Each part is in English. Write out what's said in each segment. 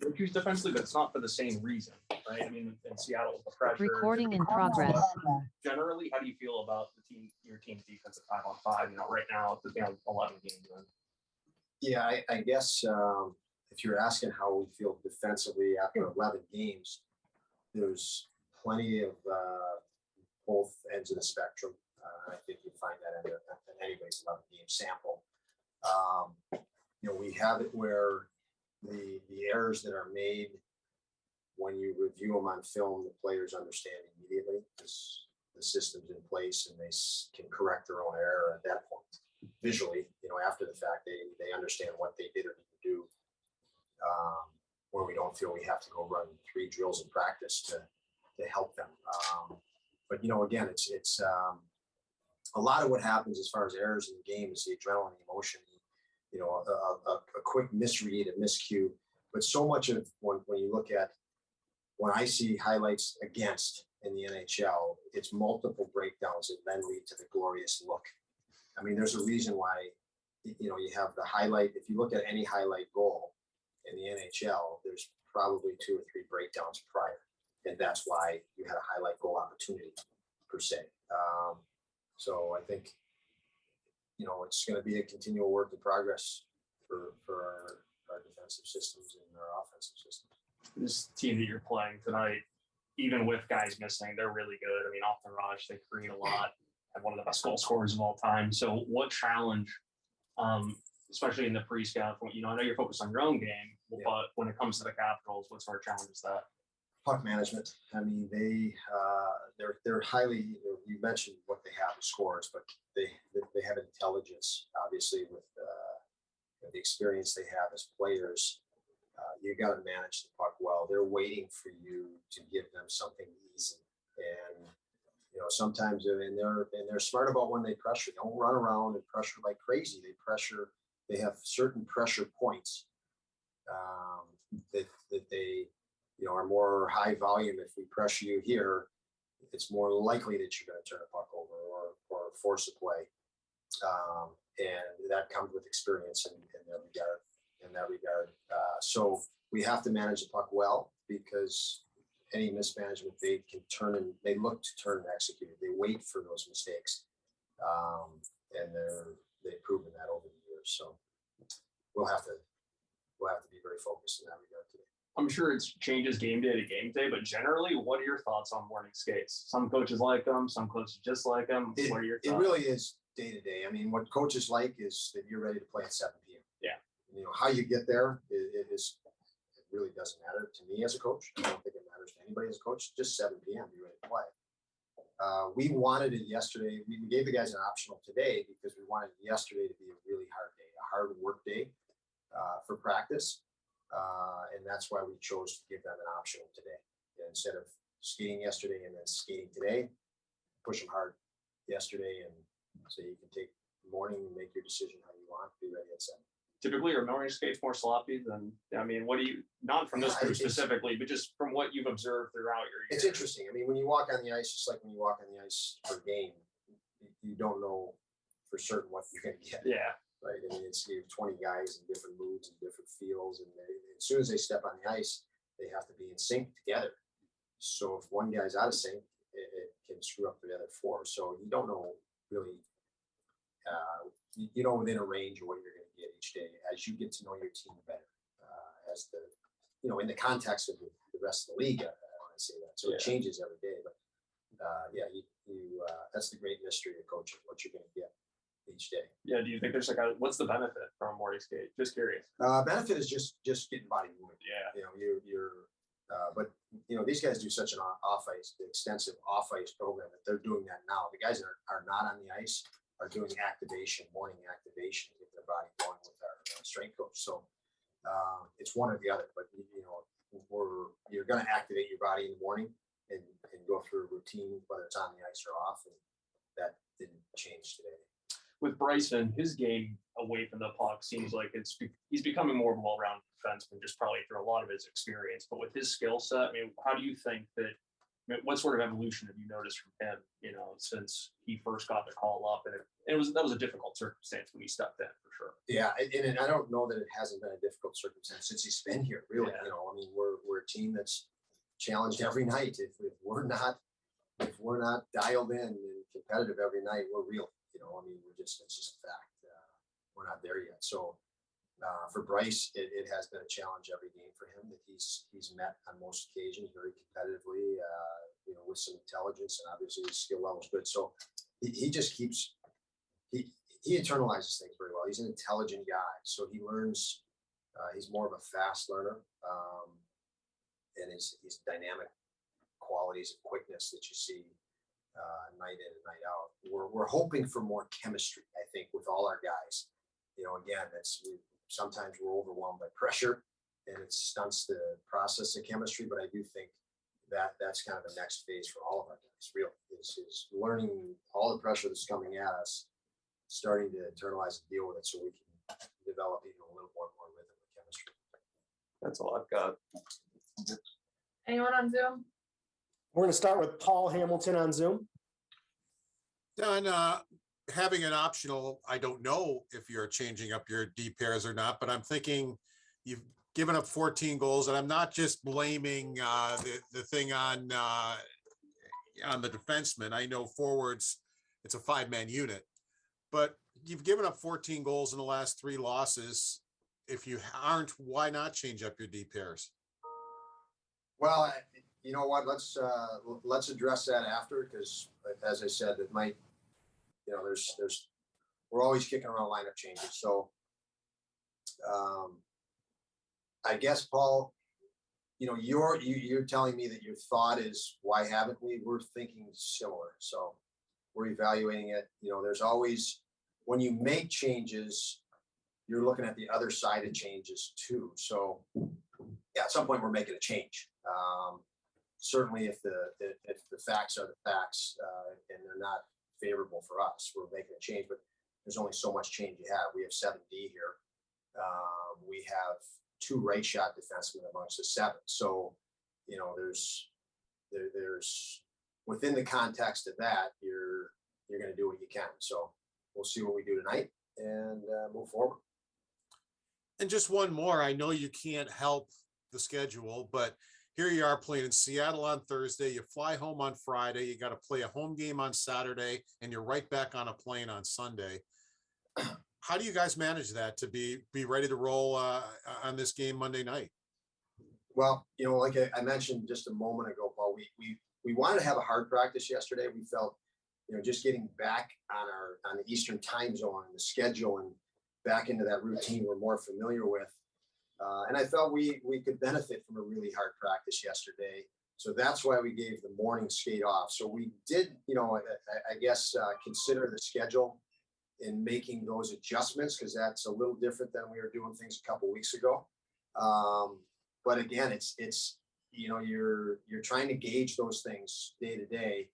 Syracuse defensively, but it's not for the same reason, right? I mean, in Seattle, the pressure. Recording in progress. Generally, how do you feel about your team's defense at 5-on-5? Right now, it's 11 games in. Yeah, I guess if you're asking how we feel defensively after 11 games, there's plenty of both ends of the spectrum. I think you find that in anybody's 11-game sample. We have it where the errors that are made when you review them on film, the players understand immediately because the system's in place and they can correct their own error at that point. Visually, after the fact, they understand what they did or didn't do. Where we don't feel we have to go run 3 drills in practice to help them. But again, it's a lot of what happens as far as errors in the game is the adrenaline, emotion, a quick misread, a miscue. But so much of when you look at when I see highlights against in the NHL, it's multiple breakdowns that then lead to the glorious look. I mean, there's a reason why, you have the highlight. If you look at any highlight goal in the NHL, there's probably 2 or 3 breakdowns prior. And that's why you had a highlight goal opportunity per se. So I think, it's going to be a continual work in progress for our defensive systems and our offensive systems. This team that you're playing tonight, even with guys missing, they're really good. I mean, off the rush, they create a lot. Have one of the best goal scorers of all time. So what challenge, especially in the pre-scout, I know you're focused on your own game, but when it comes to the Capitals, what sort of challenge is that? Puck management. I mean, they're highly. You mentioned what they have as scorers, but they have intelligence. Obviously, with the experience they have as players, you got to manage the puck well. They're waiting for you to give them something easy, and sometimes they're smart about when they pressure. They don't run around and pressure like crazy. They have certain pressure points that they are more high volume. If we pressure you here, it's more likely that you're going to turn a puck over or force a play. And that comes with experience in that regard. So we have to manage the puck well because any mismanagement, they look to turn and execute it. They wait for those mistakes. And they've proven that over the years. So we'll have to be very focused in that regard today. I'm sure it changes game day to game day, but generally, what are your thoughts on morning skates? Some coaches like them, some coaches dislike them. What are your thoughts? It really is day to day. I mean, what coaches like is that you're ready to play at 7 p.m. Yeah. How you get there, it really doesn't matter to me as a coach. I don't think it matters to anybody as a coach. Just 7 p.m. You're ready to play. We wanted it yesterday. We gave the guys an optional today because we wanted yesterday to be a really hard day, a hard work day for practice. And that's why we chose to give them an optional today. Instead of skating yesterday and then skating today, push them hard yesterday. And so you can take the morning and make your decision how you want, be ready at 7. Typically, are morning skates more sloppy than, not from this group specifically, but just from what you've observed throughout your year? It's interesting. I mean, when you walk on the ice, just like when you walk on the ice for a game, you don't know for certain what you're going to get. Yeah. Right. I mean, you have 20 guys in different moods and different feels. And as soon as they step on the ice, they have to be in sync together. So if one guy's out of sync, it can screw up the other 4. So you don't know really, within a range of what you're going to get each day as you get to know your team better, as in the context of the rest of the league. I want to say that. So It changes every day. But that's the great mystery of coaching, what you're going to get each day. Yeah. Do you think there's what's the benefit from a morning skate? Just curious. Benefit is just getting body movement. Yeah. But these guys do such an extensive off-ice program that they're doing that now. The guys that are not on the ice are doing morning activation to get their body going with our strength coach. So it's one or the other, but you're going to activate your body in the morning and go through a routine, whether it's on the ice or off. And that didn't change today. With Bryson, his game away from the puck seems like he's becoming more of a well-rounded defenseman, just probably through a lot of his experience. But with his skill set, how do you think that what sort of evolution have you noticed from him, since he first got the call up? And that was a difficult circumstance when he stepped in, for sure. Yeah, and I don't know that it hasn't been a difficult circumstance since he's been here, really. Yeah. I mean, we're a team that's challenged every night. If we're not dialed in and competitive every night, we're real. I mean, it's just a fact. We're not there yet. So for Bryce, it has been a challenge every game for him that he's met on most occasions very competitively, with some intelligence, and obviously his skill level is good. So he just keeps, he internalizes things very well. He's an intelligent guy. So he learns, he's more of a fast learner, and his dynamic qualities and quickness that you see night in and night out. We're hoping for more chemistry, I think, with all our guys. Again, sometimes we're overwhelmed by pressure and it stunts the process of chemistry, but I do think that that's kind of the next phase for all of our guys, really, is learning all the pressure that's coming at us, starting to internalize and deal with it so we can develop even a little more rhythm and chemistry. That's all I've got. Anyone on Zoom? We're going to start with Paul Hamilton on Zoom. Don, having an optional, I don't know if you're changing up your D pairs or not, but I'm thinking you've given up 14 goals, and I'm not just blaming the thing on the defenseman. I know forwards, it's a 5-man unit, but you've given up 14 goals in the last 3 losses. If you aren't, why not change up your D pairs? Well, you know what? Let's address that after, because as I said, it might, we're always kicking around lineup changes. So I guess, Paul, you're telling me that your thought is, why haven't we? We're thinking similar. So we're evaluating it. There's always, when you make changes, you're looking at the other side of changes too. So yeah, at some point we're making a change. Certainly if the facts are the facts, and they're not favorable for us, we're making a change, but there's only so much change you have. We have 7D here. We have 2 right shot defensemen amongst the 7. So, there's within the context of that, you're going to do what you can. So we'll see what we do tonight and move forward. And just one more, I know you can't help the schedule, but here you are playing in Seattle on Thursday. You fly home on Friday. You got to play a home game on Saturday, and you're right back on a plane on Sunday. How do you guys manage that to be ready to roll on this game Monday night? Well, like I mentioned just a moment ago, Paul, we wanted to have a hard practice yesterday. We felt, just getting back on the Eastern time zone and the schedule and back into that routine we're more familiar with. And I felt we could benefit from a really hard practice yesterday. So that's why we gave the morning skate off. So we did, I guess, consider the schedule in making those adjustments, because that's a little different than we were doing things a couple weeks ago. But again, it's you're trying to gauge those things day to day,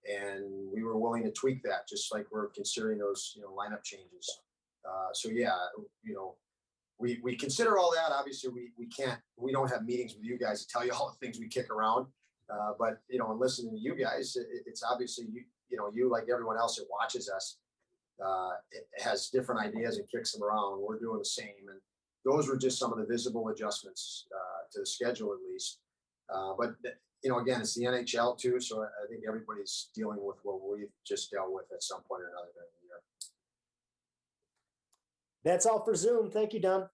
and we were willing to tweak that, just like we're considering those lineup changes. So yeah, we consider all that. Obviously, we don't have meetings with you guys to tell you all the things we kick around. But and listening to you guys, it's obviously you like everyone else that watches us, it has different ideas and kicks them around. We're doing the same, and those were just some of the visible adjustments to the schedule, at least. But again, it's the NHL too, so I think everybody's dealing with what we've just dealt with at some point or another during the year. That's all for Zoom. Thank you, Don.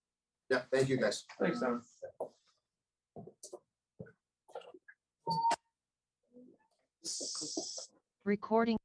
Yeah, thank you, guys. Thanks, Don. Recording